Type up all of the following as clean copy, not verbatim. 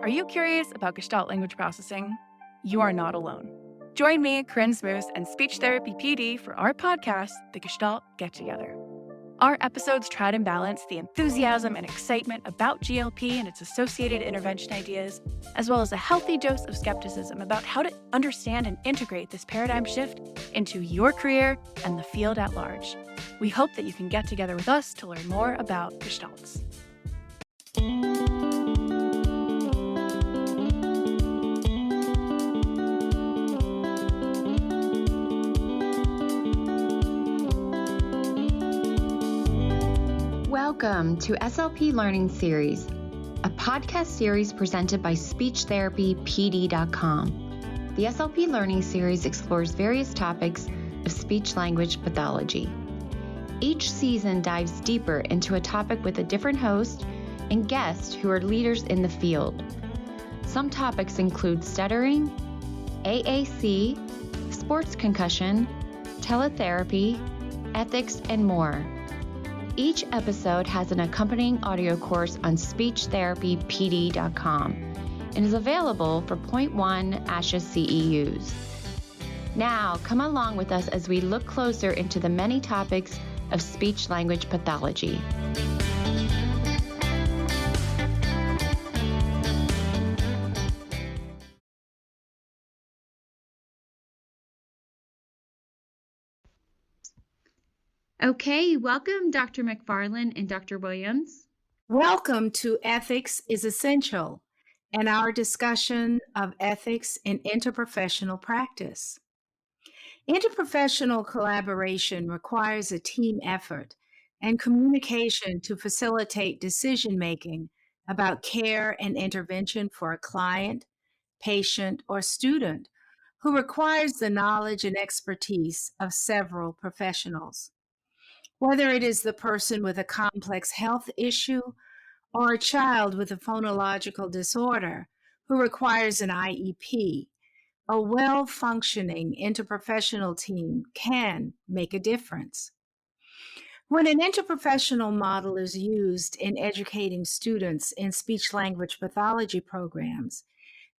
Are you curious about Gestalt language processing? You are not alone. Join me, Corinne Smoose, and speech therapy PD for our podcast, The Gestalt Get Together. Our episodes try to balance the enthusiasm and excitement about GLP and its associated intervention ideas, as well as a healthy dose of skepticism about how to understand and integrate this paradigm shift into your career and the field at large. We hope that you can get together with us to learn more about Gestalts. Welcome to SLP Learning Series, a podcast series presented by SpeechTherapyPD.com. The SLP Learning Series explores various topics of speech-language pathology. Each season dives deeper into a topic with a different host and guests who are leaders in the field. Some topics include stuttering, AAC, sports concussion, teletherapy, ethics, and more. Each episode has an accompanying audio course on SpeechTherapyPD.com and is available for 0.1 ASHA CEUs. Now, come along with us as we look closer into the many topics of speech-language pathology. Okay, welcome Dr. McFarland and Dr. Williams. Welcome to Ethics is Essential and our discussion of ethics in interprofessional practice. Interprofessional collaboration requires a team effort and communication to facilitate decision-making about care and intervention for a client, patient, or student who requires the knowledge and expertise of several professionals. Whether it is the person with a complex health issue or a child with a phonological disorder who requires an IEP, a well-functioning interprofessional team can make a difference. When an interprofessional model is used in educating students in speech-language pathology programs,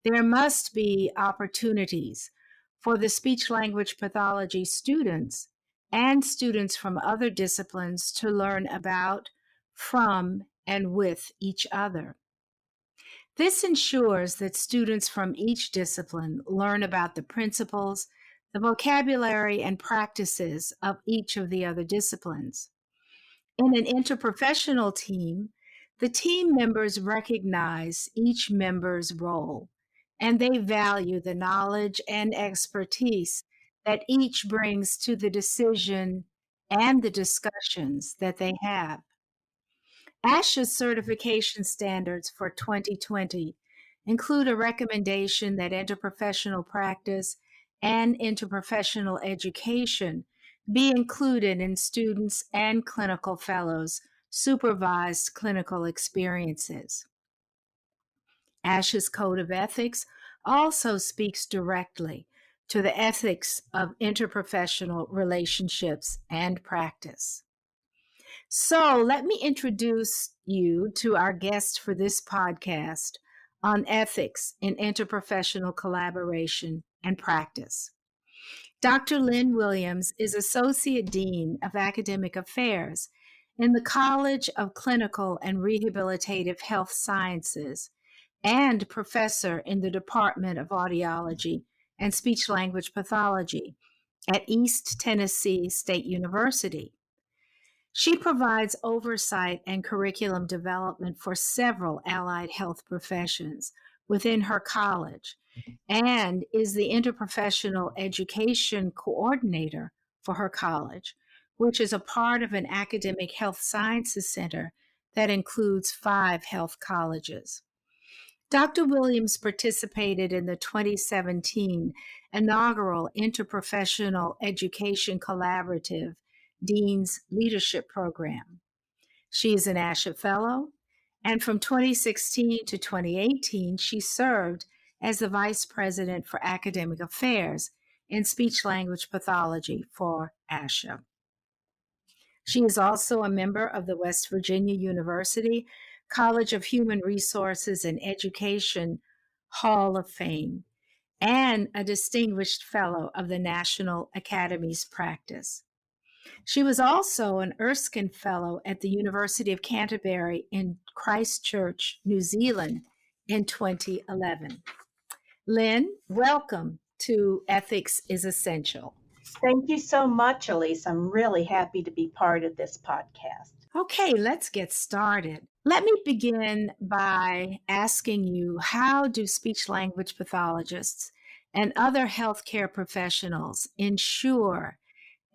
there must be opportunities for the speech-language pathology students and students from other disciplines to learn about, from, and with each other. This ensures that students from each discipline learn about the principles, the vocabulary, and practices of each of the other disciplines. In an interprofessional team, the team members recognize each member's role, and they value the knowledge and expertise that each brings to the decision and the discussions that they have. ASHA's certification standards for 2020 include a recommendation that interprofessional practice and interprofessional education be included in students and clinical fellows' supervised clinical experiences. ASHA's Code of Ethics also speaks directly to the ethics of interprofessional relationships and practice. So let me introduce you to our guest for this podcast on ethics in interprofessional collaboration and practice. Dr. Lynn Williams is Associate Dean of Academic Affairs in the College of Clinical and Rehabilitative Health Sciences and professor in the Department of Audiology and Speech-Language Pathology at East Tennessee State University. She provides oversight and curriculum development for several allied health professions within her college and is the interprofessional education coordinator for her college, which is a part of an academic health sciences center that includes 5 health colleges. Dr. Williams participated in the 2017 inaugural Interprofessional Education Collaborative Dean's Leadership Program. She is an ASHA Fellow, and from 2016 to 2018, she served as the Vice President for Academic Affairs in Speech-Language Pathology for ASHA. She is also a member of the West Virginia University College of Human Resources and Education Hall of Fame, and a distinguished fellow of the National Academy's Practice. She was also an Erskine Fellow at the University of Canterbury in Christchurch, New Zealand in 2011. Lynn, welcome to Ethics is Essential. Thank you so much, Elise. I'm really happy to be part of this podcast. Okay, let's get started. Let me begin by asking you, how do speech language pathologists and other healthcare professionals ensure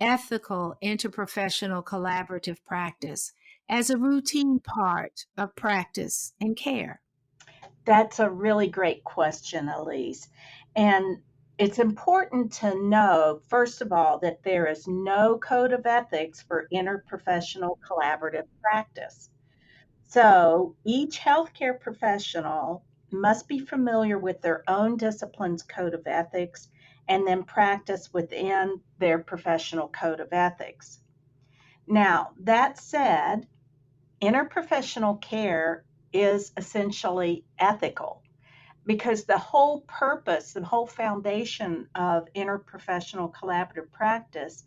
ethical interprofessional collaborative practice as a routine part of practice and care? That's a really great question, Elise. And it's important to know, first of all, that there is no code of ethics for interprofessional collaborative practice. So each healthcare professional must be familiar with their own discipline's code of ethics and then practice within their professional code of ethics. Now, that said, interprofessional care is essentially ethical because the whole purpose, the whole foundation of interprofessional collaborative practice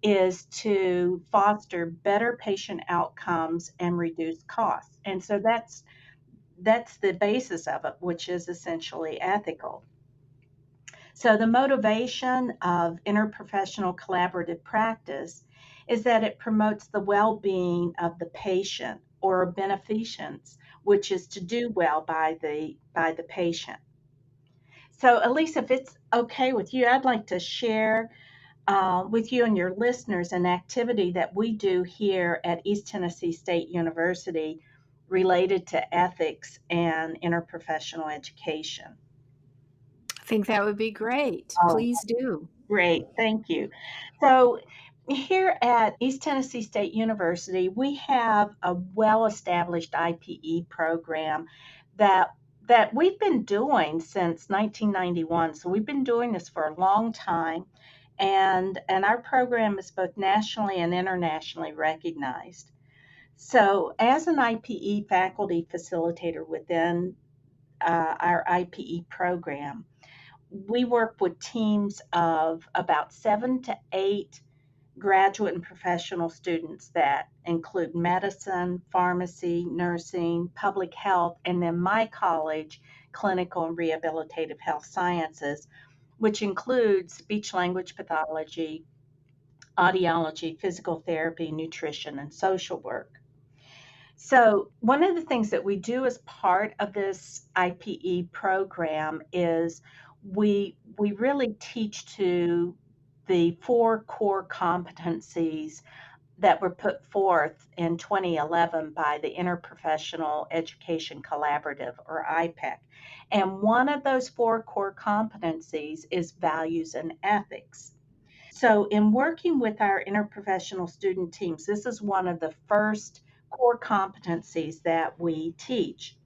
is to foster better patient outcomes and reduce costs. And so that's the basis of it, which is essentially ethical. So the motivation of interprofessional collaborative practice is that it promotes the well-being of the patient or beneficence, which is to do well by the patient. So Elise, if it's okay with you, I'd like to share with you and your listeners an activity that we do here at East Tennessee State University related to ethics and interprofessional education. I think that would be great. Please do. Great, thank you. So here at East Tennessee State University, we have a well-established IPE program that we've been doing since 1991. So we've been doing this for a long time, and our program is both nationally and internationally recognized. So as an IPE faculty facilitator within our IPE program, we work with teams of about 7 to 8 graduate and professional students that include medicine, pharmacy, nursing, public health, and then my college, clinical and rehabilitative health sciences, which includes speech language pathology, audiology, physical therapy, nutrition, and social work. So one of the things that we do as part of this IPE program is we really teach to the 4 core competencies that were put forth in 2011 by the Interprofessional Education Collaborative, or IPEC. And one of those 4 core competencies is values and ethics. So in working with our interprofessional student teams, this is one of the first core competencies that we teach.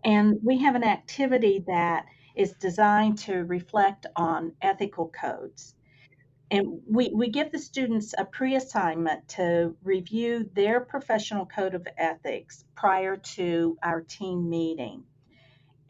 And we have an activity that is designed to reflect on ethical codes. And we give the students a pre-assignment to review their professional code of ethics prior to our team meeting.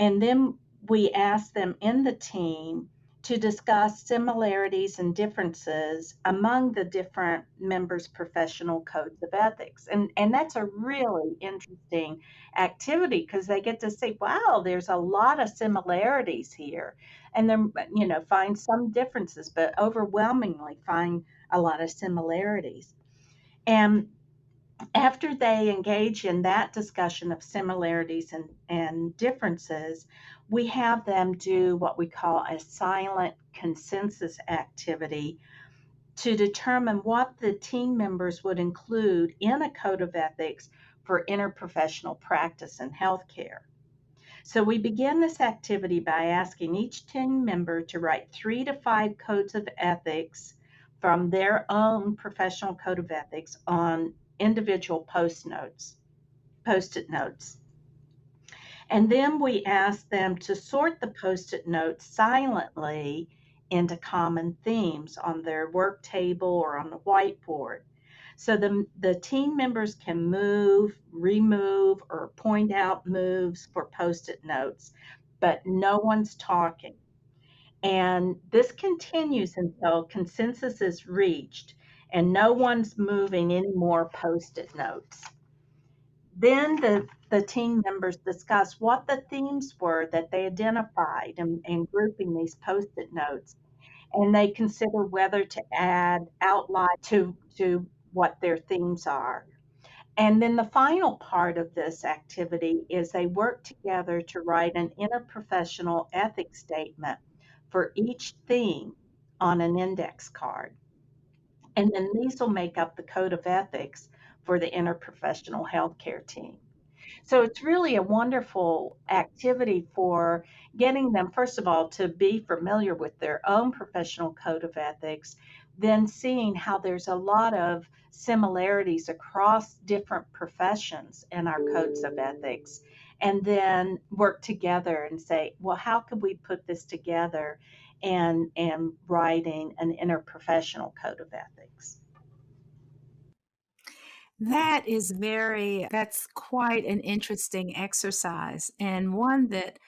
And then we ask them in the team to discuss similarities and differences among the different members' professional codes of ethics. And that's a really interesting activity because they get to say, wow, there's a lot of similarities here. And then, find some differences, but overwhelmingly find a lot of similarities. And after they engage in that discussion of similarities and differences, we have them do what we call a silent consensus activity to determine what the team members would include in a code of ethics for interprofessional practice in healthcare. So we begin this activity by asking each team member to write 3 to 5 codes of ethics from their own professional code of ethics on individual post-it notes. And then we ask them to sort the post-it notes silently into common themes on their work table or on the whiteboard. So the team members can move, remove, or point out moves for Post-it notes, but no one's talking. And this continues until consensus is reached and no one's moving any more Post-it notes. Then the team members discuss what the themes were that they identified in grouping these Post-it notes, and they consider whether to add outline to what their themes are. And then the final part of this activity is they work together to write an interprofessional ethics statement for each theme on an index card. And then these will make up the code of ethics for the interprofessional healthcare team. So it's really a wonderful activity for getting them, first of all, to be familiar with their own professional code of ethics, then seeing how there's a lot of similarities across different professions in our codes of ethics, and then work together and say, well, how could we put this together and writing an interprofessional code of ethics? That's quite an interesting exercise, and one that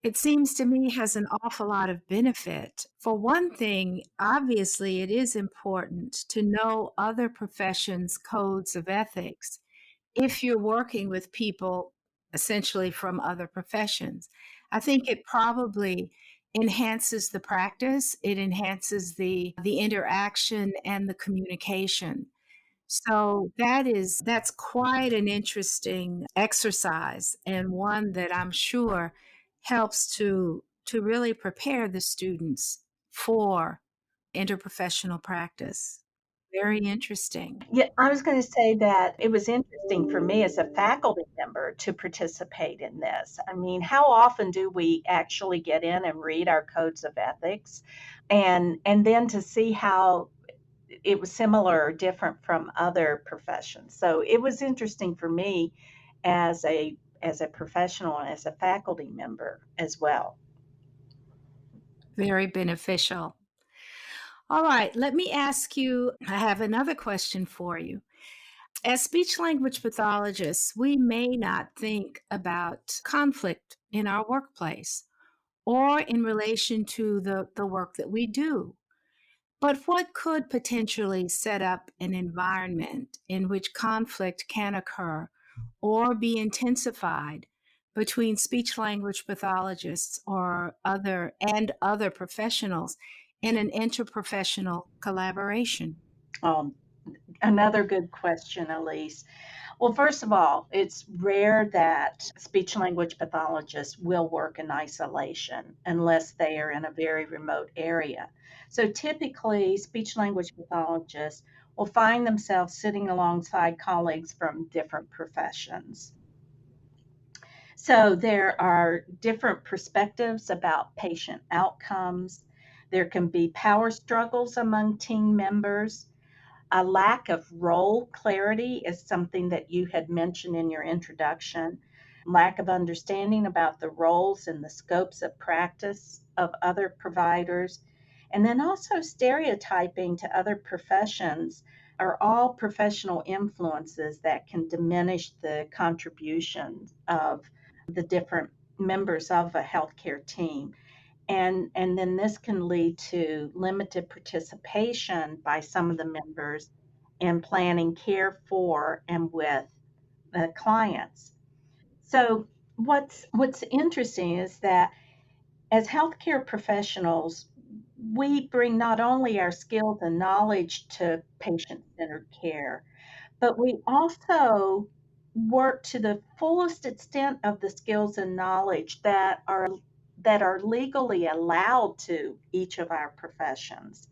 it seems to me has an awful lot of benefit. For one thing, obviously, it is important to know other professions' codes of ethics if you're working with people essentially from other professions. I think it probably enhances the practice, it enhances the interaction and the communication. So that's quite an interesting exercise, and one that I'm sure helps to really prepare the students for interprofessional practice. Very interesting. Yeah, I was going to say that it was interesting for me as a faculty member to participate in this. I mean, how often do we actually get in and read our codes of ethics, and then to see how it was similar or different from other professions. So it was interesting for me as a professional and as a faculty member as well. Very beneficial. All right, let me ask you, I have another question for you. As speech language pathologists, we may not think about conflict in our workplace or in relation to the work that we do. But what could potentially set up an environment in which conflict can occur or be intensified between speech language pathologists or other professionals in an interprofessional collaboration? Um, Another good question, Elise. Well, first of all, it's rare that speech language pathologists will work in isolation unless they are in a very remote area. So typically, speech language pathologists will find themselves sitting alongside colleagues from different professions. So there are different perspectives about patient outcomes. There can be power struggles among team members. A lack of role clarity is something that you had mentioned in your introduction. Lack of understanding about the roles and the scopes of practice of other providers. And then also stereotyping to other professions are all professional influences that can diminish the contributions of the different members of a healthcare team. And then this can lead to limited participation by some of the members in planning care for and with the clients. So what's interesting is that as healthcare professionals, we bring not only our skills and knowledge to patient-centered care, but we also work to the fullest extent of the skills and knowledge that are legally allowed to each of our professions.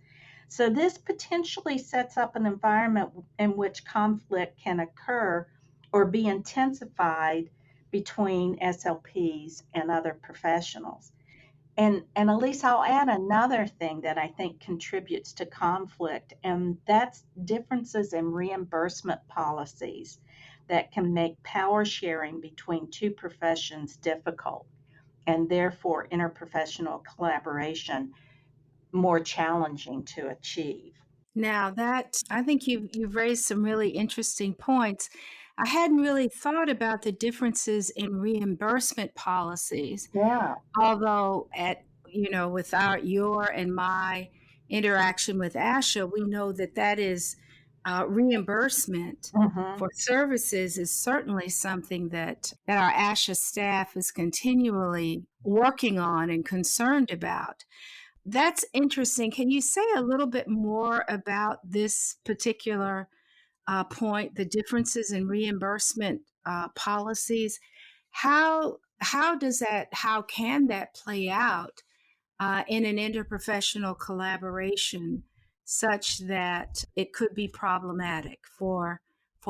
So this potentially sets up an environment in which conflict can occur or be intensified between SLPs and other professionals. And Elise, I'll add another thing that I think contributes to conflict, and that's differences in reimbursement policies that can make power sharing between two professions difficult, and therefore interprofessional collaboration more challenging to achieve. Now that I think you've raised some really interesting points. I hadn't really thought about the differences in reimbursement policies, Yeah. although with your and my interaction with ASHA, we know that is reimbursement Hmm. for services is certainly something that our ASHA staff is continually working on and concerned about. That's interesting. Can you say a little bit more about this particular point, the differences in reimbursement policies? How can that play out in an interprofessional collaboration such that it could be problematic for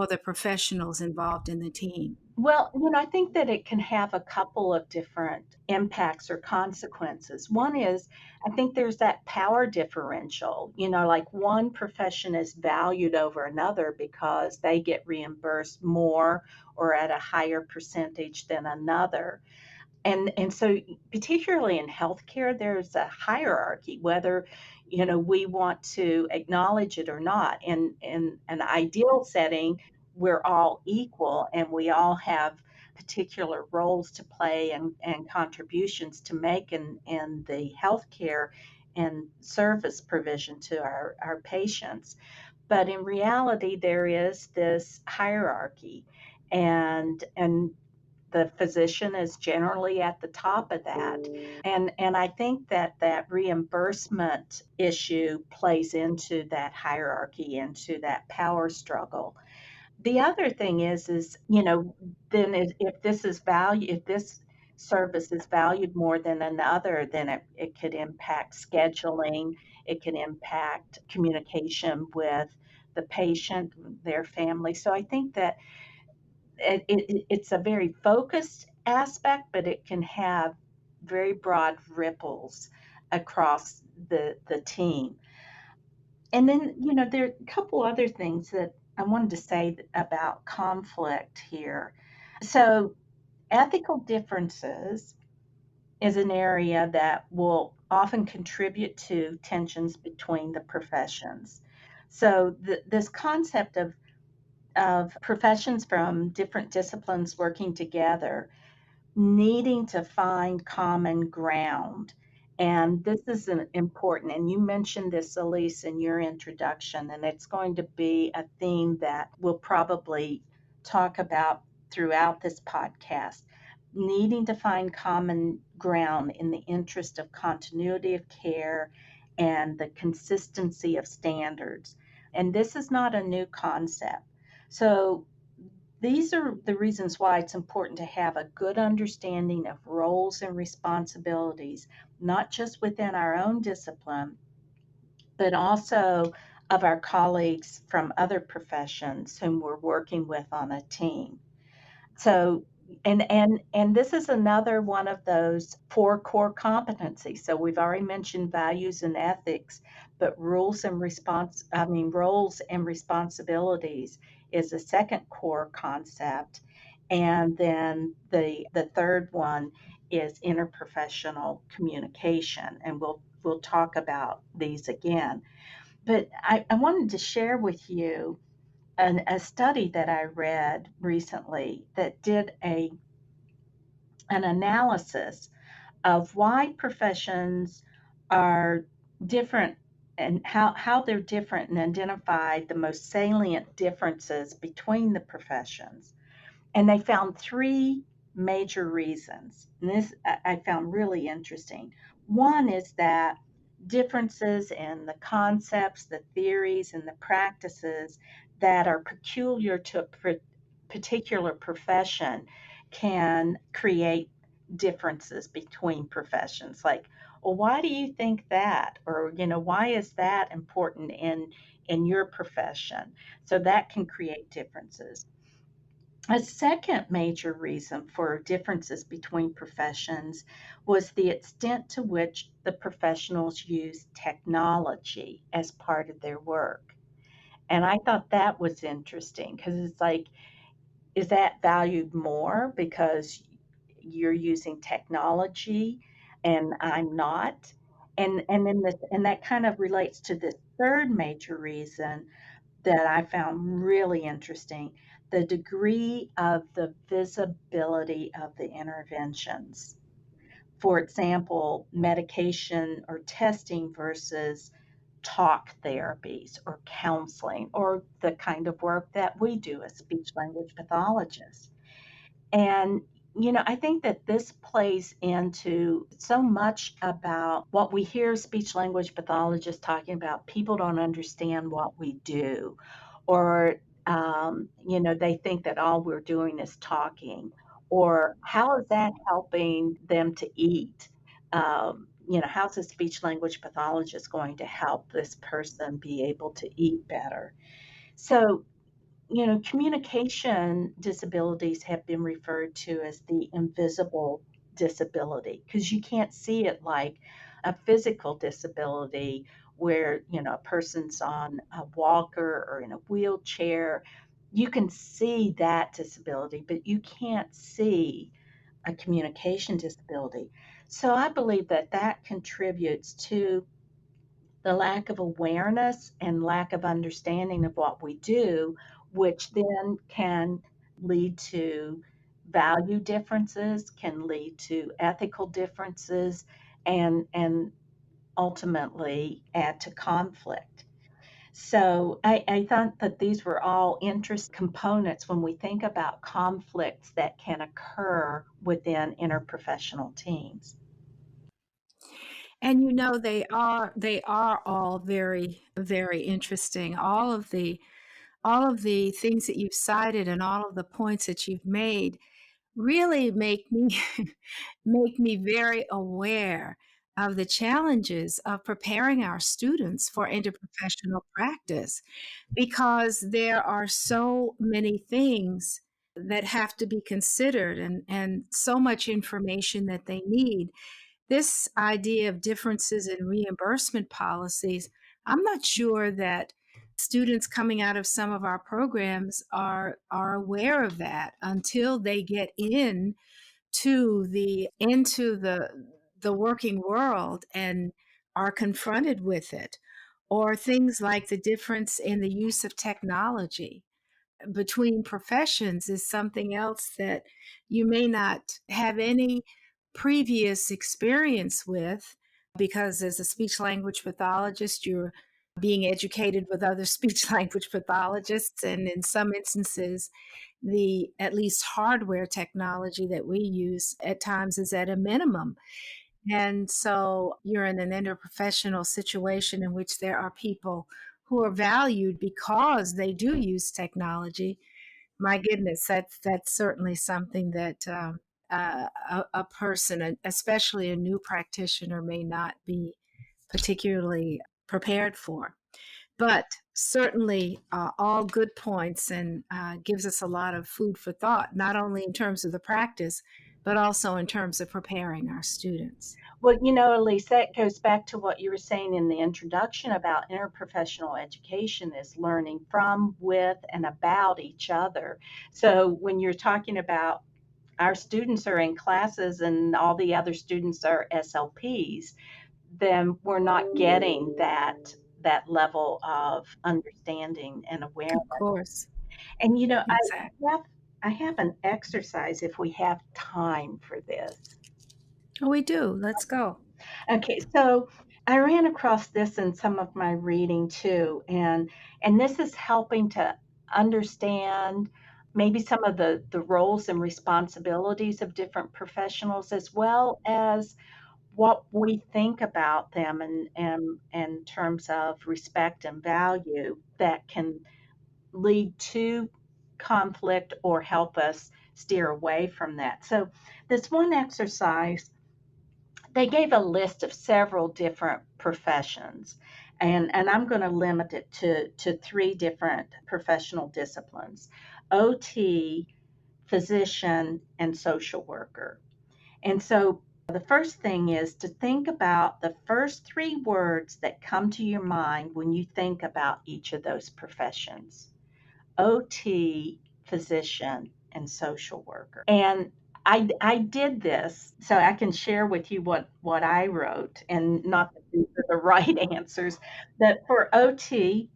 the professionals involved in the team? Well, I think that it can have a couple of different impacts or consequences. One is, I think there's that power differential, like one profession is valued over another because they get reimbursed more or at a higher percentage than another. And so particularly in healthcare, there's a hierarchy, whether we want to acknowledge it or not. In an ideal setting, we're all equal and we all have particular roles to play and contributions to make in the healthcare and service provision to our patients. But in reality, there is this hierarchy, and the physician is generally at the top of that. And I think that reimbursement issue plays into that hierarchy, into that power struggle. The other thing is, then if this service is valued more than another, then it could impact scheduling, it can impact communication with the patient, their family. So I think that it's a very focused aspect, but it can have very broad ripples across the team. And then, there are a couple other things that I wanted to say about conflict here. So, ethical differences is an area that will often contribute to tensions between the professions. So, this concept of professions from different disciplines working together, needing to find common ground. And this is important. And you mentioned this, Elise, in your introduction, and it's going to be a theme that we'll probably talk about throughout this podcast. Needing to find common ground in the interest of continuity of care and the consistency of standards. And this is not a new concept. So, these are the reasons why it's important to have a good understanding of roles and responsibilities, not just within our own discipline, but also of our colleagues from other professions whom we're working with on a team. So, and this is another one of those four core competencies. So we've already mentioned values and ethics, but roles and responsibilities is a second core concept. And then the third one is interprofessional communication. And we'll talk about these again. But I wanted to share with you a study that I read recently that did an analysis of why professions are different and how they're different, and identified the most salient differences between the professions. And they found three major reasons. And this I found really interesting. One is that differences in the concepts, the theories, and the practices that are peculiar to a particular profession can create differences between professions. Like, well, why do you think that? Or, why is that important in your profession? So that can create differences. A second major reason for differences between professions was the extent to which the professionals use technology as part of their work. And I thought that was interesting because it's like, is that valued more because you're using technology and I'm not? And that kind of relates to the third major reason that I found really interesting, the degree of the visibility of the interventions. For example, medication or testing versus talk therapies or counseling or the kind of work that we do as speech language pathologists. And, I think that this plays into so much about what we hear speech language pathologists talking about. People don't understand what we do, or, they think that all we're doing is talking, or how is that helping them to eat? How's a speech language pathologist going to help this person be able to eat better? So, communication disabilities have been referred to as the invisible disability because you can't see it like a physical disability where, a person's on a walker or in a wheelchair. You can see that disability, but you can't see a communication disability. So I believe that that contributes to the lack of awareness and lack of understanding of what we do, which then can lead to value differences, can lead to ethical differences, and ultimately add to conflict. So I thought that these were all interesting components when we think about conflicts that can occur within interprofessional teams. And they are all very, very interesting. All of the things that you've cited and all of the points that you've made really make me make me very aware of the challenges of preparing our students for interprofessional practice, because there are so many things that have to be considered, and so much information that they need. This idea of differences in reimbursement policies, I'm not sure that students coming out of some of our programs are aware of that until they get into the working world and are confronted with it. Or things like the difference in the use of technology between professions is something else that you may not have any previous experience with, because as a speech language pathologist, you're being educated with other speech language pathologists. And in some instances, the at least hardware technology that we use at times is at a minimum. And so you're in an interprofessional situation in which there are people who are valued because they do use technology. My goodness, that's certainly something that a person, especially a new practitioner, may not be particularly prepared for. But certainly, all good points, and gives us a lot of food for thought, not only in terms of the practice, but also in terms of preparing our students. Well, Elise, that goes back to what you were saying in the introduction about interprofessional education is learning from, with, and about each other. So when you're talking about our students are in classes and all the other students are SLPs, then we're not getting that level of understanding and awareness. Of course, And exactly. I have an exercise if we have time for this. Oh, we do. Let's go. Okay, so I ran across this in some of my reading too, and this is helping to understand maybe some of the roles and responsibilities of different professionals as well as what we think about them and in terms of respect and value that can lead to conflict or help us steer away from that. So this one exercise, they gave a list of several different professions, and I'm going to limit it to three different professional disciplines: OT, physician, and social worker. And so the first thing is to think about the first three words that come to your mind when you think about each of those professions: OT, physician, and social worker. And I did this so I can share with you what I wrote, and not that these are the right answers. That for OT,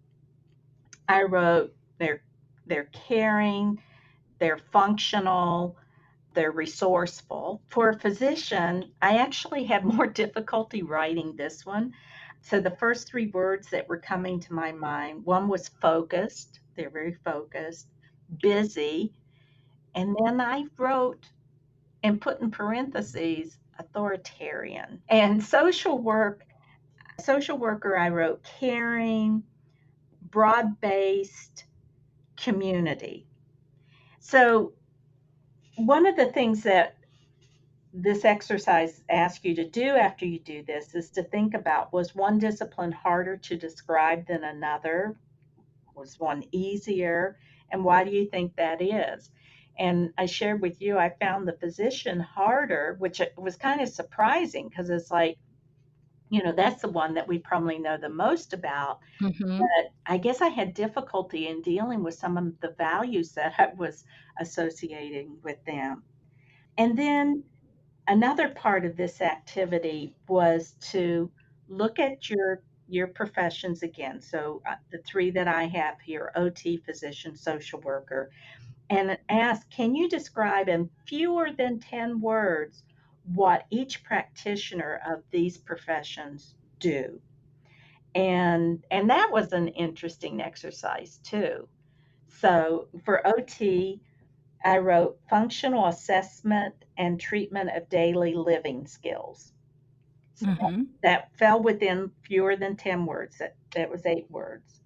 I wrote they're caring, they're functional, they're resourceful. For a physician, I actually had more difficulty writing this one. So the first three words that were coming to my mind, one was focused, they're very focused, busy, and then I wrote and put in parentheses authoritarian. And social worker, I wrote caring, broad-based, community. So one of the things that this exercise asks you to do after you do this is to think about, was one discipline harder to describe than another? Was one easier? And why do you think that is? And I shared with you, I found the physician harder, which was kind of surprising because it's like, that's the one that we probably know the most about. Mm-hmm. But I guess I had difficulty in dealing with some of the values that I was associating with them. And then another part of this activity was to look at your professions again. So the three that I have here, OT, physician, social worker, and ask, can you describe in fewer than 10 words what each practitioner of these professions do? And that was an interesting exercise too. So for OT, I wrote functional assessment and treatment of daily living skills. So Mm-hmm. that fell within fewer than 10 words. That was 8 words.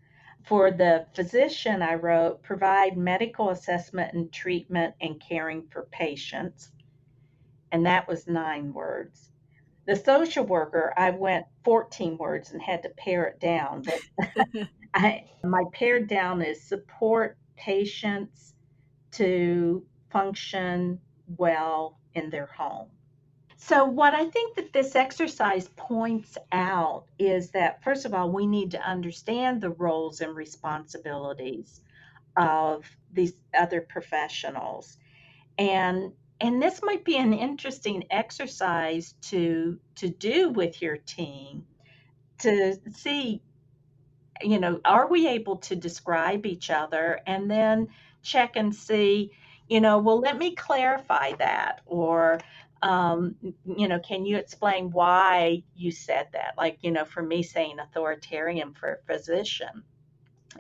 For the physician, I wrote provide medical assessment and treatment and caring for patients. And that was 9 words. The social worker, I went 14 words and had to pare it down. But my pared down is support patients to function well in their home. So, what I think that this exercise points out is that, first of all, we need to understand the roles and responsibilities of these other professionals. And and this might be an interesting exercise to do with your team to see, are we able to describe each other, and then check and see, well, let me clarify that, or, can you explain why you said that? Like, for me saying authoritarian for a physician,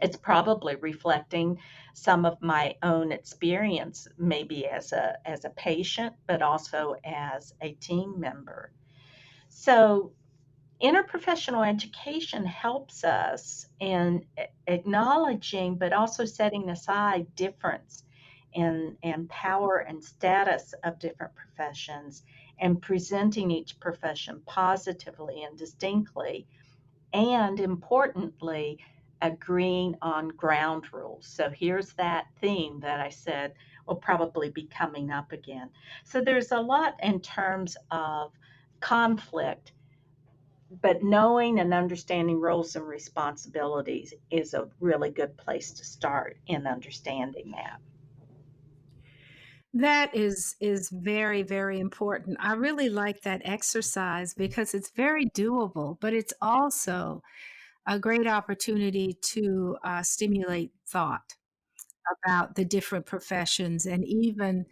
it's probably reflecting some of my own experience, maybe as a patient, but also as a team member. So interprofessional education helps us in acknowledging, but also setting aside difference and power and status of different professions, and presenting each profession positively and distinctly, and importantly, agreeing on ground rules. So here's that theme that I said will probably be coming up again. So there's a lot in terms of conflict, but knowing and understanding roles and responsibilities is a really good place to start in understanding that. That is very, very important. I really like that exercise because it's very doable, but it's also a great opportunity to stimulate thought about the different professions. And even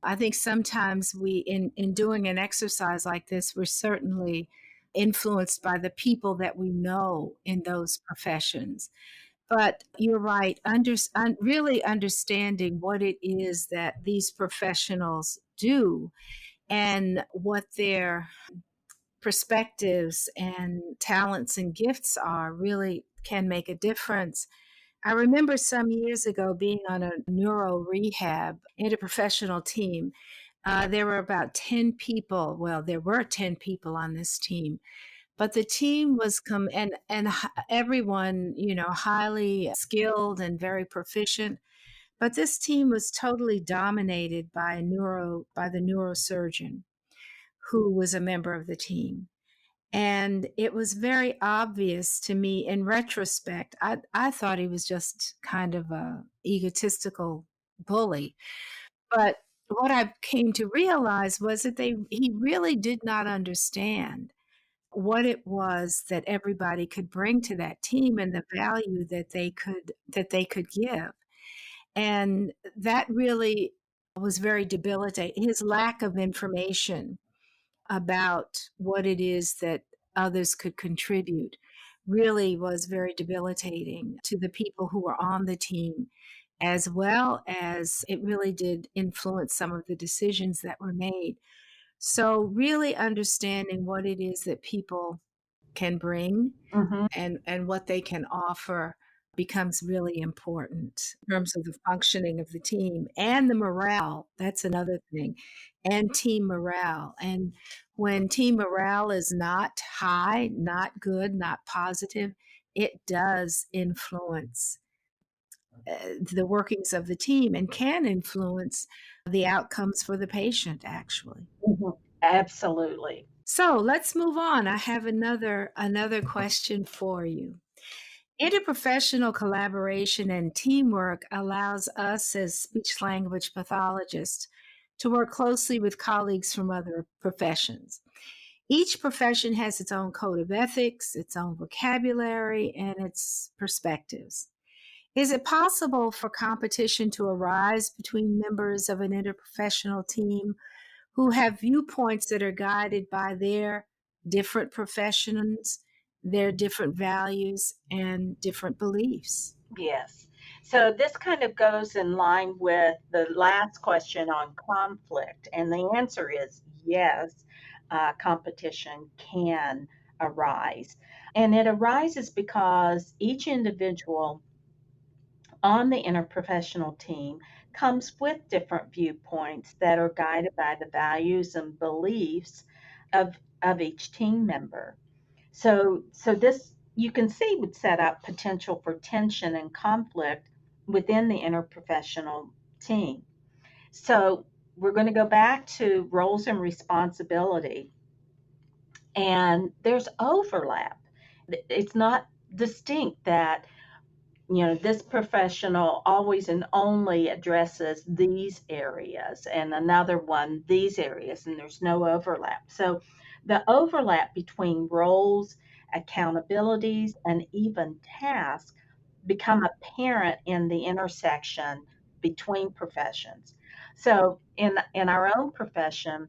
I think sometimes in doing an exercise like this, we're certainly influenced by the people that we know in those professions. But you're right, really understanding what it is that these professionals do and what their perspectives and talents and gifts are really can make a difference. I remember some years ago being on a neuro rehab interprofessional team. There were about 10 people. Well, there were 10 people on this team, but the team was everyone, highly skilled and very proficient. But this team was totally dominated by the neurosurgeon who was a member of the team. And it was very obvious to me in retrospect. I thought he was just kind of a egotistical bully. But what I came to realize was that he really did not understand what it was that everybody could bring to that team and the value that they could give. And that really was very debilitating. His lack of information about what it is that others could contribute really was very debilitating to the people who were on the team, as well as it really did influence some of the decisions that were made. So, really understanding what it is that people can bring Mm-hmm. and what they can offer becomes really important in terms of the functioning of the team and the morale. That's another thing, and team morale. And when team morale is not high, not good, not positive, it does influence the workings of the team and can influence the outcomes for the patient, actually. Mm-hmm. Absolutely. So let's move on. I have another question for you. Interprofessional collaboration and teamwork allows us as speech language pathologists to work closely with colleagues from other professions. Each profession has its own code of ethics, its own vocabulary, and its perspectives. Is it possible for competition to arise between members of an interprofessional team who have viewpoints that are guided by their different professions, their different values, and different beliefs? Yes. So this kind of goes in line with the last question on conflict. And the answer is yes, competition can arise. And it arises because each individual on the interprofessional team comes with different viewpoints that are guided by the values and beliefs of each team member. So this you can see would set up potential for tension and conflict within the interprofessional team. So we're going to go back to roles and responsibility, and there's overlap. It's not distinct that this professional always and only addresses these areas and another one these areas, and there's no overlap. So the overlap between roles, accountabilities, and even tasks become apparent in the intersection between professions. So in our own profession,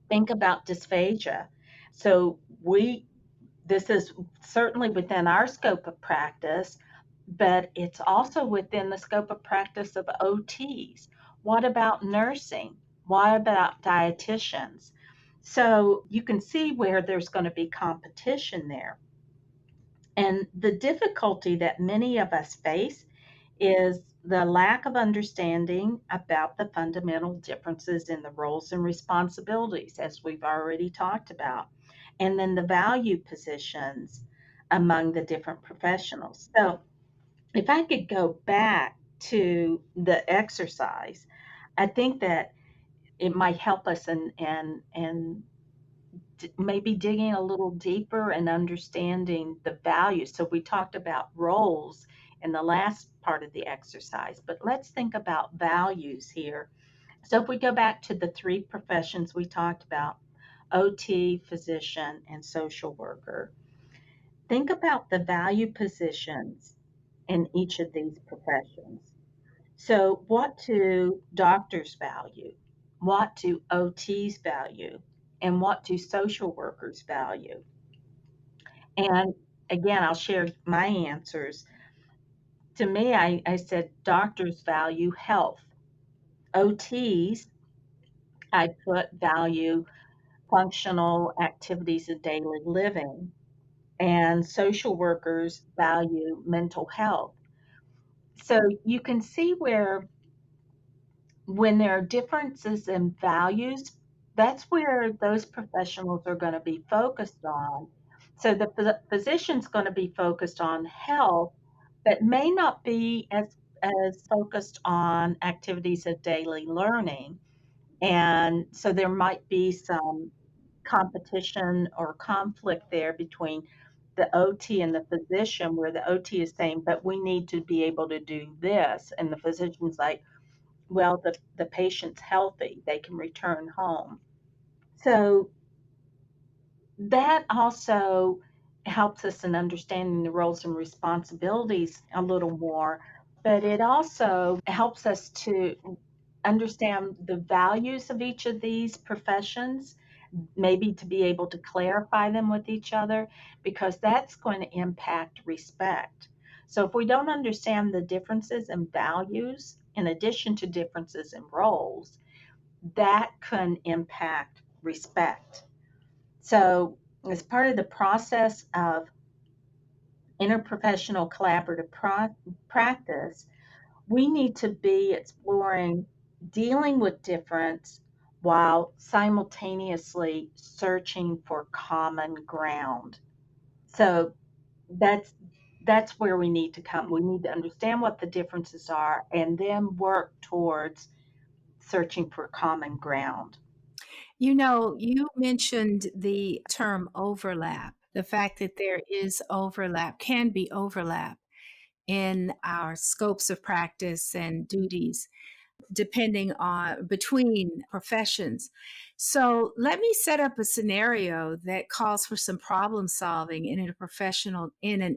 think about dysphagia. So we this is certainly within our scope of practice, but it's also within the scope of practice of OTs. What about nursing? What about dietitians? So you can see where there's going to be competition there. And the difficulty that many of us face is the lack of understanding about the fundamental differences in the roles and responsibilities, as we've already talked about, and then the value positions among the different professionals. So if I could go back to the exercise, I think that it might help us and maybe digging a little deeper and understanding the values. So we talked about roles in the last part of the exercise, but let's think about values here. So if we go back to the three professions we talked about, OT, physician, and social worker, think about the value positions in each of these professions. So, what do doctors value? What do OTs value? And what do social workers value? And again, I'll share my answers. To me, I said doctors value health. OTs, I put value functional activities of daily living. And social workers value mental health. So you can see where when there are differences in values, that's where those professionals are going to be focused on. So the physician's going to be focused on health, but may not be as focused on activities of daily learning. And so there might be some competition or conflict there between the OT and the physician, where the OT is saying, but we need to be able to do this. And the physician's like, well, the patient's healthy, they can return home. So that also helps us in understanding the roles and responsibilities a little more, but it also helps us to understand the values of each of these professions, maybe to be able to clarify them with each other, because that's going to impact respect. So if we don't understand the differences in values, in addition to differences in roles, that can impact respect. So as part of the process of interprofessional collaborative practice, we need to be exploring dealing with difference while simultaneously searching for common ground. So that's that's where we need to come. We need to understand what the differences are and then work towards searching for common ground. You know, you mentioned the term overlap, the fact that there is overlap, can be overlap in our scopes of practice and duties, depending on between professions. So let me set up a scenario that calls for some problem solving in an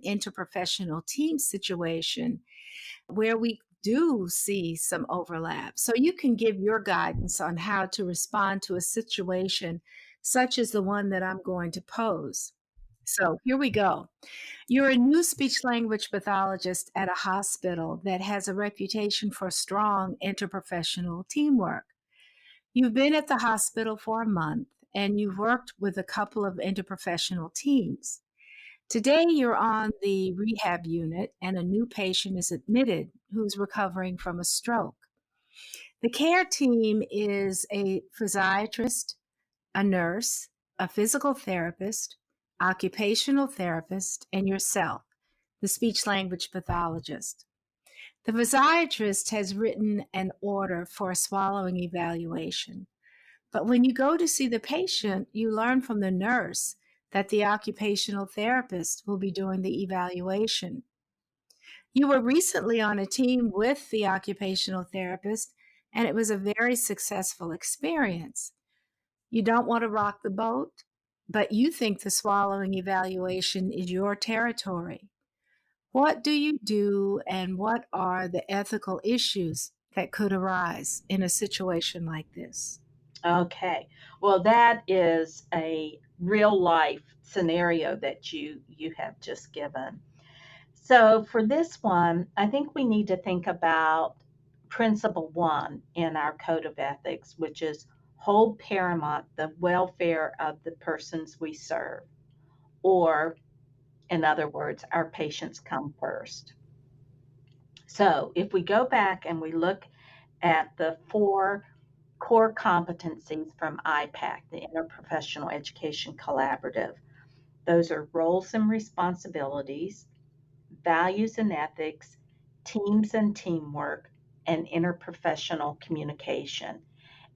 interprofessional team situation where we do see some overlap. So you can give your guidance on how to respond to a situation such as the one that I'm going to pose. So here we go. You're a new speech language pathologist at a hospital that has a reputation for strong interprofessional teamwork. You've been at the hospital for a month and you've worked with a couple of interprofessional teams. Today, you're on the rehab unit and a new patient is admitted who's recovering from a stroke. The care team is a physiatrist, a nurse, a physical therapist, occupational therapist, and yourself, the speech language pathologist. The physiatrist has written an order for a swallowing evaluation. But when you go to see the patient, you learn from the nurse that the occupational therapist will be doing the evaluation. You were recently on a team with the occupational therapist, and it was a very successful experience. You don't want to rock the boat, but you think the swallowing evaluation is your territory. What do you do, and what are the ethical issues that could arise in a situation like this? Okay. Well, that is a real life scenario that you have just given. So for this one, I think we need to think about principle 1 in our code of ethics, which is hold paramount the welfare of the persons we serve, or in other words, our patients come first. So if we go back and we look at the 4 core competencies from IPAC, the Interprofessional Education Collaborative, those are roles and responsibilities, values and ethics, teams and teamwork, and interprofessional communication.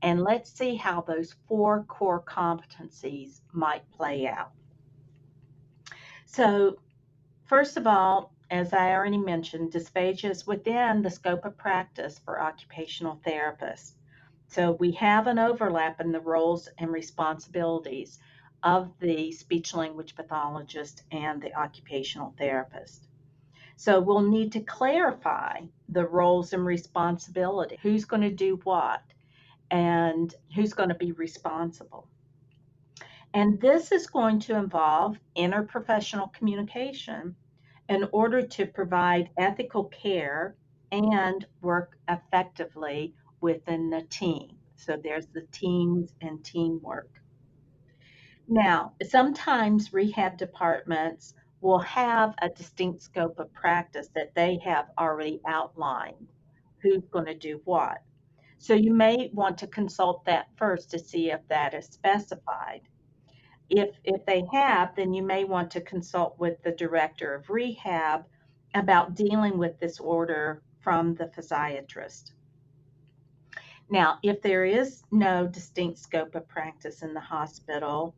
And let's see how those 4 core competencies might play out. So, first of all, as I already mentioned, dysphagia is within the scope of practice for occupational therapists. So we have an overlap in the roles and responsibilities of the speech language pathologist and the occupational therapist. So we'll need to clarify the roles and responsibility. Who's going to do what and who's going to be responsible. And this is going to involve interprofessional communication in order to provide ethical care and work effectively within the team. So there's the teams and teamwork. Now, sometimes rehab departments will have a distinct scope of practice that they have already outlined who's going to do what. So you may want to consult that first to see if that is specified. If they have, then you may want to consult with the director of rehab about dealing with this order from the physiatrist. Now, if there is no distinct scope of practice in the hospital,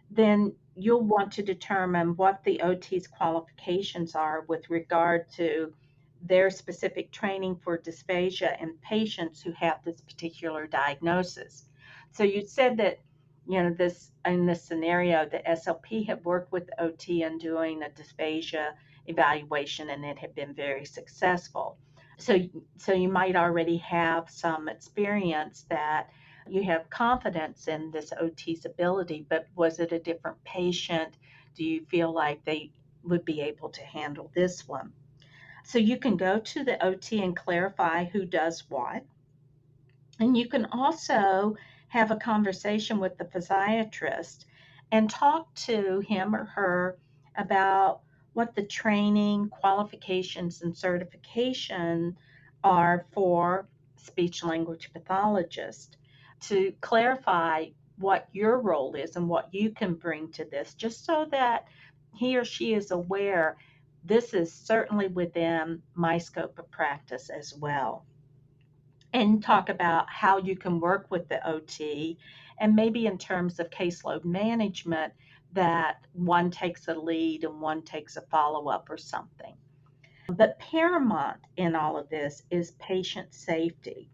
then you'll want to determine what the OT's qualifications are with regard to their specific training for dysphagia in patients who have this particular diagnosis. So you said that, this in this scenario, the SLP had worked with OT in doing a dysphagia evaluation, and it had been very successful. So you might already have some experience that you have confidence in this OT's ability, but was it a different patient? Do you feel like they would be able to handle this one? So you can go to the OT and clarify who does what. And you can also have a conversation with the physiatrist and talk to him or her about what the training, qualifications, and certification are for speech language pathologist to clarify what your role is and what you can bring to this, just so that he or she is aware this is certainly within my scope of practice as well. And talk about how you can work with the OT, and maybe in terms of caseload management, that one takes a lead and one takes a follow-up or something. But paramount in all of this is patient safety.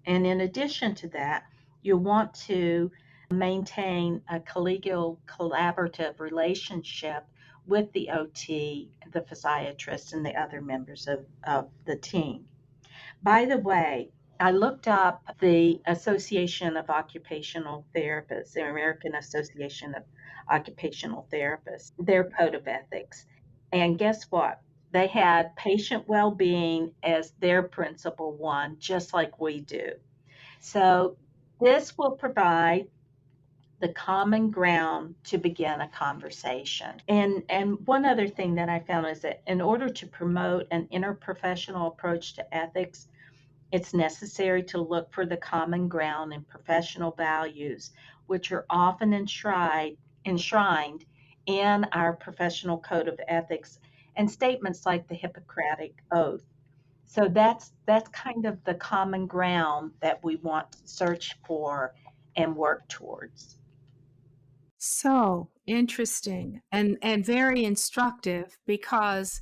And in addition to that, you want to maintain a collegial, collaborative relationship with the OT, the physiatrist, and the other members of the team. By the way, I looked up the Association of Occupational Therapists, the American Association of Occupational Therapists, their code of ethics. And guess what? They had patient well-being as their principal one, just like we do. So this will provide the common ground to begin a conversation. And one other thing that I found is that in order to promote an interprofessional approach to ethics, it's necessary to look for the common ground in professional values, which are often enshrined in our professional code of ethics and statements like the Hippocratic Oath. So that's kind of the common ground that we want to search for and work towards. So interesting and very instructive, because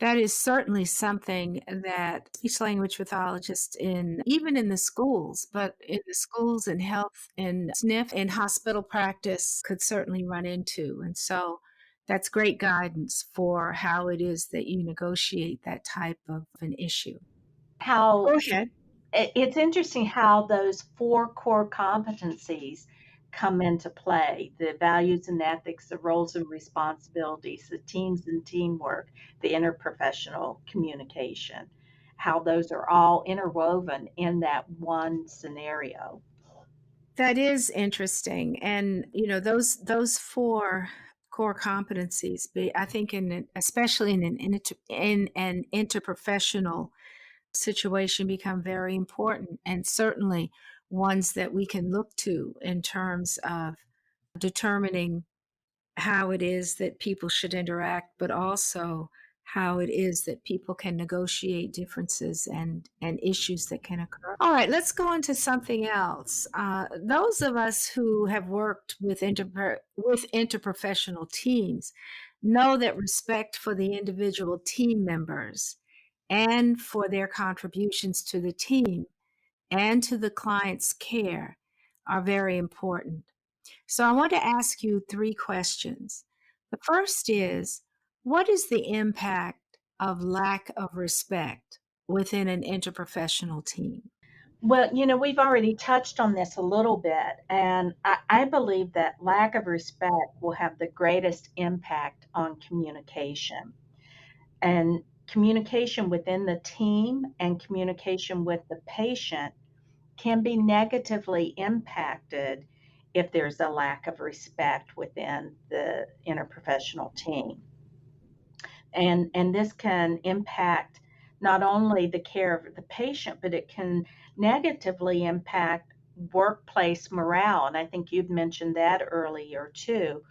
that is certainly something that speech language pathologists even in the schools, but in the schools and health and SNF and hospital practice could certainly run into. And so that's great guidance for how it is that you negotiate that type of an issue. How Go ahead. it's interesting how those 4 core competencies come into play: the values and ethics, the roles and responsibilities, the teams and teamwork, the interprofessional communication, how those are all interwoven in that one scenario. That is interesting. And, those 4 core competencies, I think especially in an interprofessional situation, become very important, and certainly ones that we can look to in terms of determining how it is that people should interact, but also how it is that people can negotiate differences and issues that can occur. All right, let's go on to something else. Those of us who have worked with interprofessional teams know that respect for the individual team members and for their contributions to the team and to the client's care are very important. So I want to ask you 3 questions. The first is, what is the impact of lack of respect within an interprofessional team? Well, we've already touched on this a little bit, and I believe that lack of respect will have the greatest impact on communication. And communication within the team and communication with the patient can be negatively impacted if there's a lack of respect within the interprofessional team. And this can impact not only the care of the patient, but it can negatively impact workplace morale. And I think you've mentioned that earlier too.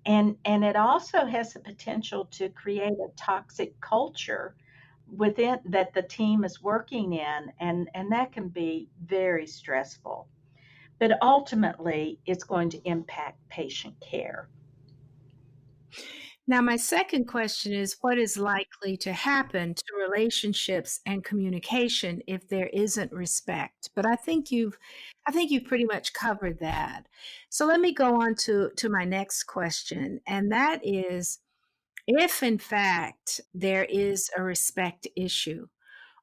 And it also has the potential to create a toxic culture within that the team is working in, and that can be very stressful. But ultimately, it's going to impact patient care. Now, my second question is what is likely to happen to relationships and communication if there isn't respect? But I think you've pretty much covered that. So let me go on to my next question, and that is if in fact there is a respect issue,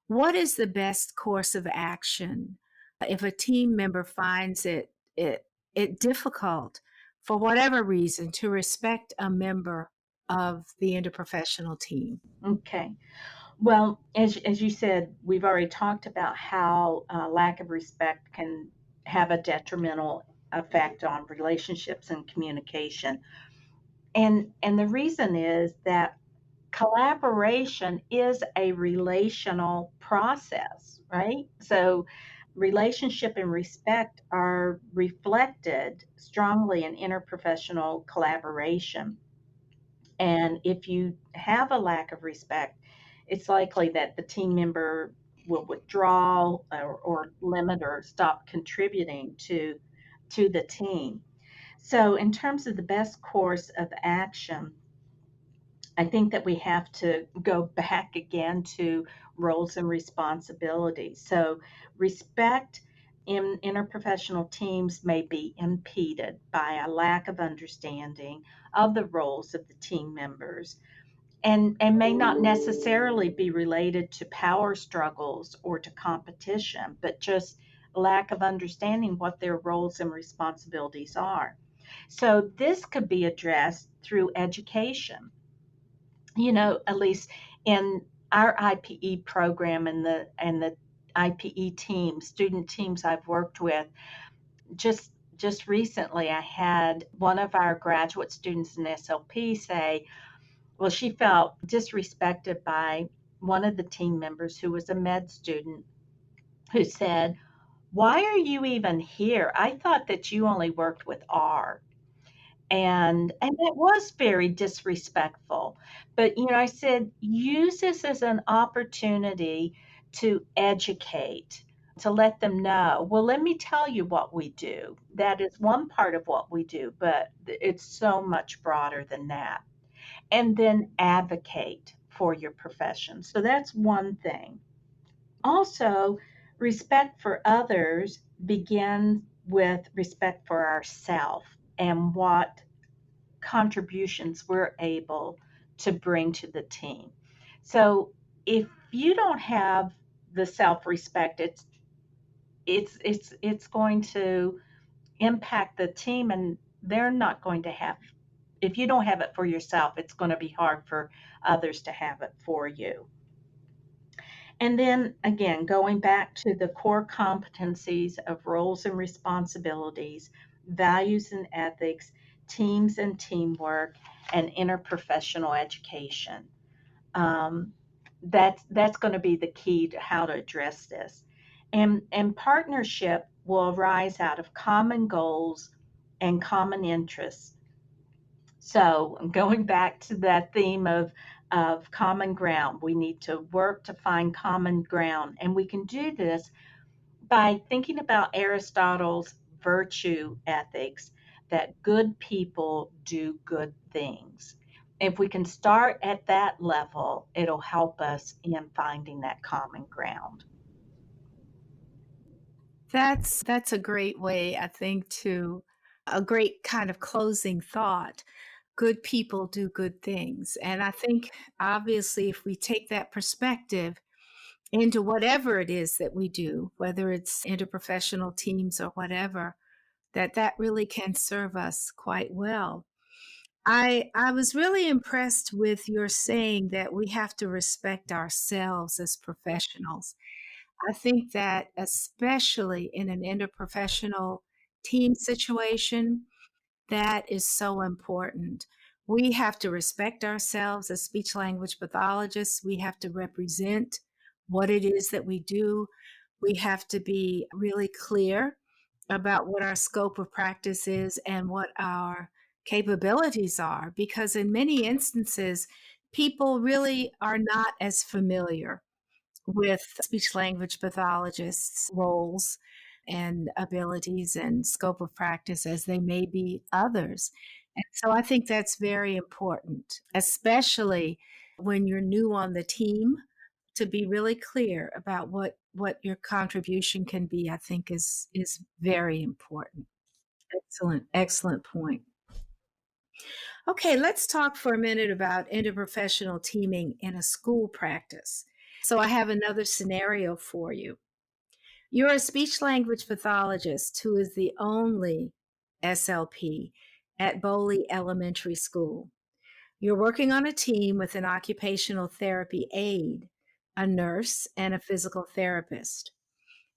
what is the best course of action if a team member finds it difficult for whatever reason to respect a member of the interprofessional team? Okay. Well, as you said, we've already talked about how lack of respect can have a detrimental effect on relationships and communication. And the reason is that collaboration is a relational process, right? So relationship and respect are reflected strongly in interprofessional collaboration. And if you have a lack of respect, it's likely that the team member will withdraw or limit or stop contributing to the team. So, in terms of the best course of action, I think that we have to go back again to roles and responsibilities. So, respect in interprofessional teams may be impeded by a lack of understanding of the roles of the team members and may not necessarily be related to power struggles or to competition, but just lack of understanding what their roles and responsibilities are. So, this could be addressed through education. At least in our IPE program and the IPE teams, student teams I've worked with, just recently I had one of our graduate students in SLP say, well, she felt disrespected by one of the team members who was a med student who said, "Why are you even here? I thought that you only worked with R." And it was very disrespectful. But I said, use this as an opportunity to educate, to let them know. Well, let me tell you what we do. That is one part of what we do, but it's so much broader than that. And then advocate for your profession. So that's one thing. Also, respect for others begins with respect for ourselves and what contributions we're able to bring to the team. So if you don't have the self-respect, it's going to impact the team, and they're not going to have. If you don't have it for yourself, it's going to be hard for others to have it for you. And then again, going back to the core competencies of roles and responsibilities, values and ethics, teams and teamwork, and interprofessional education. Um, that's going to be the key to how to address this. And partnership will arise out of common goals and common interests. So going back to that theme of common ground, we need to work to find common ground. And we can do this by thinking about Aristotle's virtue ethics, that good people do good things. If we can start at that level, it'll help us in finding that common ground. That's a great way, I think, to a great kind of closing thought. Good people do good things. And I think obviously if we take that perspective into whatever it is that we do, whether it's interprofessional teams or whatever, that really can serve us quite well. I was really impressed with your saying that we have to respect ourselves as professionals. I think that especially in an interprofessional team situation, that is so important. We have to respect ourselves as speech language pathologists. We have to represent what it is that we do. We have to be really clear about what our scope of practice is and what our capabilities are, because in many instances, people really are not as familiar with speech language pathologists' roles and abilities and scope of practice as they may be others. And so I think that's very important, especially when you're new on the team, to be really clear about what your contribution can be, I think is very important. Excellent point. Okay, let's talk for a minute about interprofessional teaming in a school practice. So I have another scenario for you. You're a speech language pathologist who is the only SLP at Bowley Elementary School. You're working on a team with an occupational therapy aide, a nurse, and a physical therapist.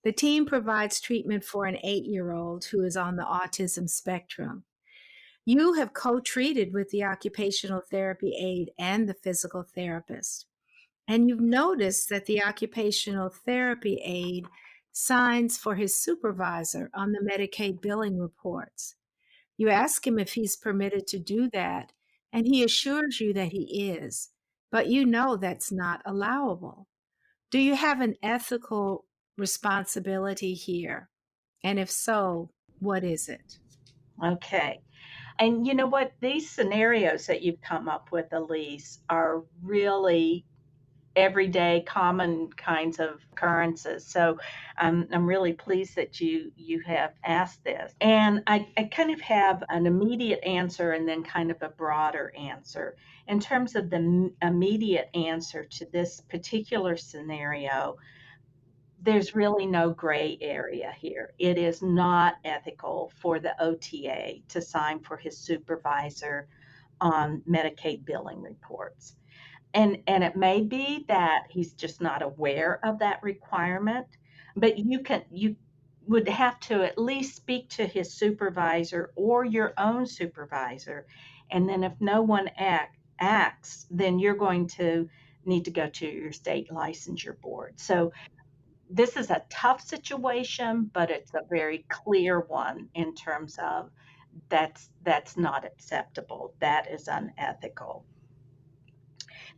The team provides treatment for an 8-year-old who is on the autism spectrum. You have co-treated with the occupational therapy aide and the physical therapist. And you've noticed that the occupational therapy aide signs for his supervisor on the Medicaid billing reports. You ask him if he's permitted to do that, and he assures you that he is, but you know that's not allowable. Do you have an ethical responsibility here? And if so, what is it? Okay. And you know what? These scenarios that you've come up with, Elise, are really everyday common kinds of occurrences. So I'm really pleased that you have asked this. And I kind of have an immediate answer and then kind of a broader answer. In terms of the immediate answer to this particular scenario, there's really no gray area here. It is not ethical for the OTA to sign for his supervisor on Medicaid billing reports. And it may be that he's just not aware of that requirement, but you would have to at least speak to his supervisor or your own supervisor. And then if no one acts, then you're going to need to go to your state licensure board. So this is a tough situation, but it's a very clear one in terms of that's not acceptable. That is unethical.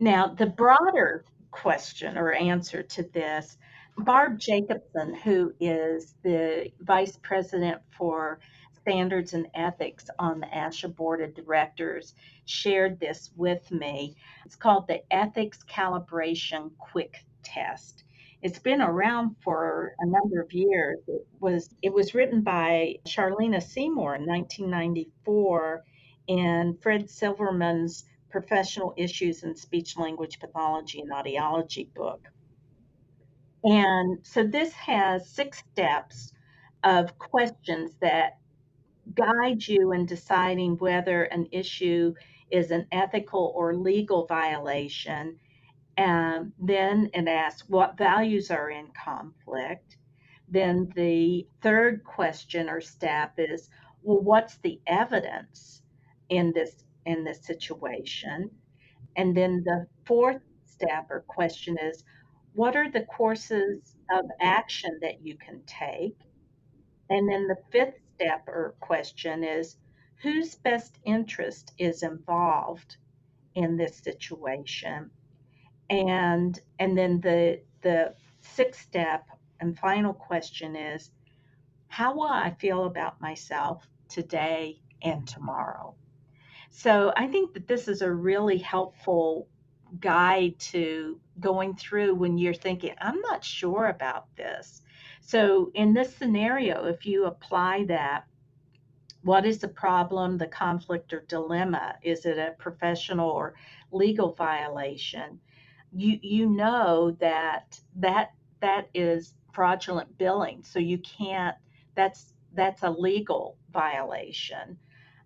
Now, the broader question or answer to this, Barb Jacobson, who is the Vice President for Standards and Ethics on the ASHA Board of Directors, shared this with me. It's called the Ethics Calibration Quick Test. It's been around for a number of years. It was written by Charlena Seymour in 1994 in Fred Silverman's Professional Issues in Speech Language Pathology and Audiology book. And so this has 6 steps of questions that guide you in deciding whether an issue is an ethical or legal violation. And then it asks what values are in conflict. Then the third question or step is, well, what's the evidence in this situation? And then the fourth step or question is, what are the courses of action that you can take? And then the fifth step or question is, whose best interest is involved in this situation? And then the sixth step and final question is, how will I feel about myself today and tomorrow? So I think that this is a really helpful guide to going through when you're thinking, I'm not sure about this. So in this scenario, if you apply that, what is the problem, the conflict or dilemma? Is it a professional or legal violation? You know that is fraudulent billing. So you can't, that's a legal violation.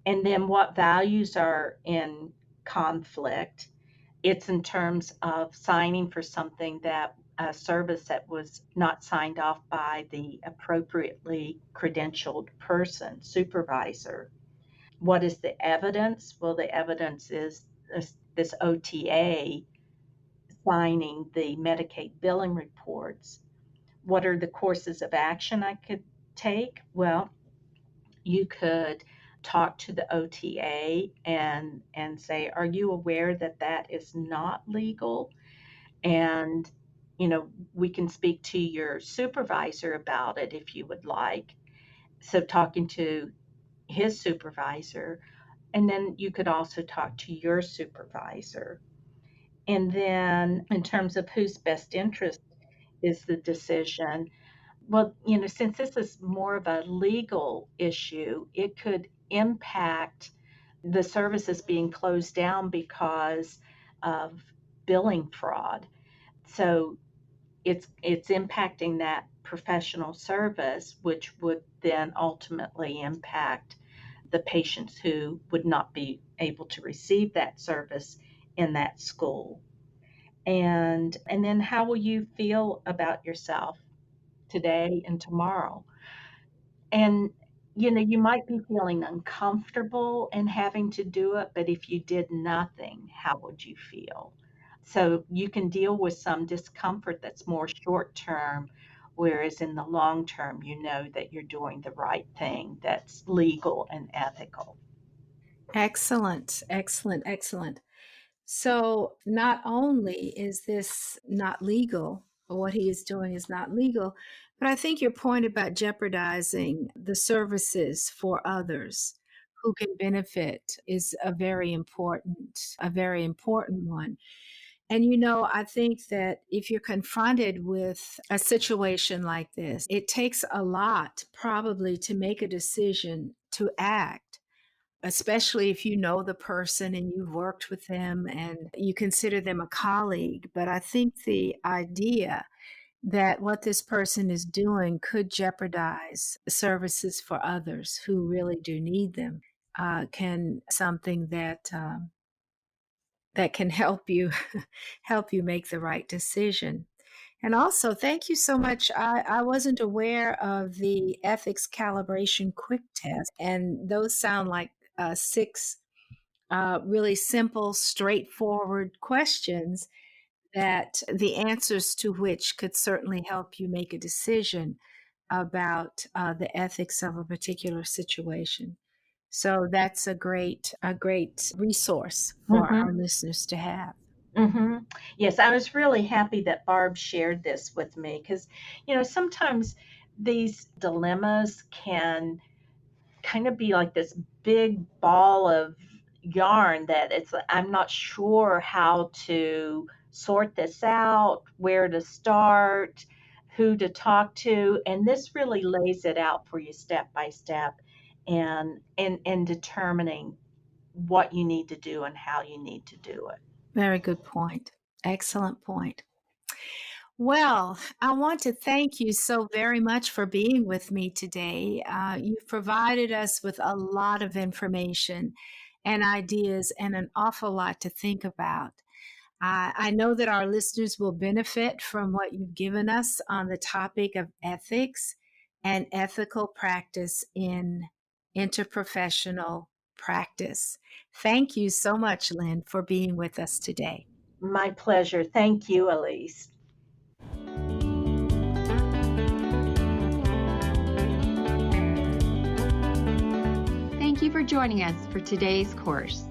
And then what values are in conflict? It's in terms of signing for something that a service that was not signed off by the appropriately credentialed person, supervisor. What is the evidence? Well, the evidence is this OTA signing the Medicaid billing reports. What are the courses of action I could take? Well, you could talk to the OTA and say, are you aware that that is not legal? And, we can speak to your supervisor about it if you would like. So talking to his supervisor, And then you could also talk to your supervisor. And then in terms of whose best interest is the decision, well, since this is more of a legal issue, it could impact the services being closed down because of billing fraud. So it's impacting that professional service, which would then ultimately impact the patients who would not be able to receive that service in that school. And then how will you feel about yourself today and tomorrow? And you might be feeling uncomfortable in having to do it, but if you did nothing, how would you feel? So you can deal with some discomfort that's more short term, whereas in the long term, you know that you're doing the right thing that's legal and ethical. Excellent, excellent, excellent. So, not only is this not legal, or what he is doing is not legal, but I think your point about jeopardizing the services for others who can benefit is a very important one. And I think that if you're confronted with a situation like this, it takes a lot probably to make a decision to act, especially if you know the person and you've worked with them and you consider them a colleague. But I think the idea that what this person is doing could jeopardize services for others who really do need them can something that can help you help you make the right decision. And also, thank you so much. I wasn't aware of the ethics calibration quick test, and those sound like six really simple, straightforward questions that the answers to which could certainly help you make a decision about the ethics of a particular situation. So that's a great resource for our listeners to have. Mm-hmm. Yes, I was really happy that Barb shared this with me because, sometimes these dilemmas can kind of be like this big ball of yarn that I'm not sure how to sort this out, where to start, who to talk to, and this really lays it out for you step by step and determining what you need to do and how you need to do it. Very good point. Excellent point. Well, I want to thank you so very much for being with me today. You've provided us with a lot of information and ideas and an awful lot to think about. I know that our listeners will benefit from what you've given us on the topic of ethics and ethical practice in interprofessional practice. Thank you so much, Lynn, for being with us today. My pleasure. Thank you, Elise. Thank you for joining us for today's course.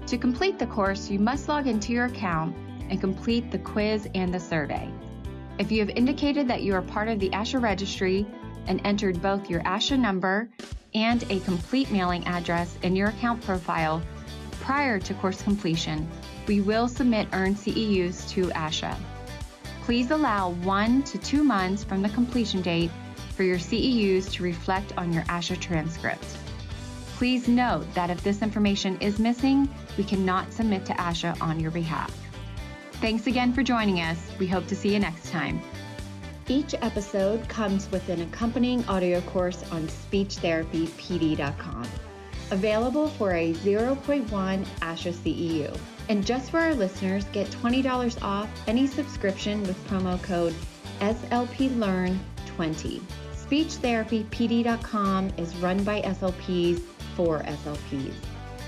To complete the course, you must log into your account and complete the quiz and the survey. If you have indicated that you are part of the ASHA registry and entered both your ASHA number and a complete mailing address in your account profile prior to course completion, we will submit earned CEUs to ASHA. Please allow 1 to 2 months from the completion date for your CEUs to reflect on your ASHA transcript. Please note that if this information is missing, we cannot submit to ASHA on your behalf. Thanks again for joining us. We hope to see you next time. Each episode comes with an accompanying audio course on speechtherapypd.com, available for a 0.1 ASHA CEU. And just for our listeners, get $20 off any subscription with promo code SLPLearn20. Speechtherapypd.com is run by SLPs for SLPs.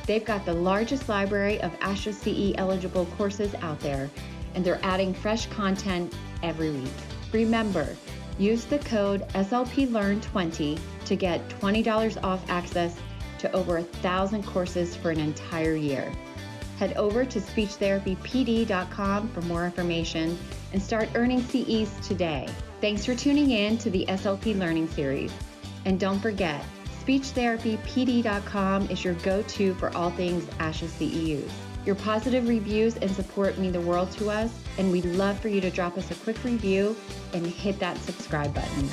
They've got the largest library of ASHA CE eligible courses out there, and they're adding fresh content every week. Remember, use the code SLPLearn20 to get $20 off access to over 1,000 courses for an entire year. Head over to speechtherapypd.com for more information and start earning CEs today. Thanks for tuning in to the SLP Learning Series. And don't forget, SpeechTherapyPD.com is your go-to for all things ASHA CEUs. Your positive reviews and support mean the world to us, and we'd love for you to drop us a quick review and hit that subscribe button.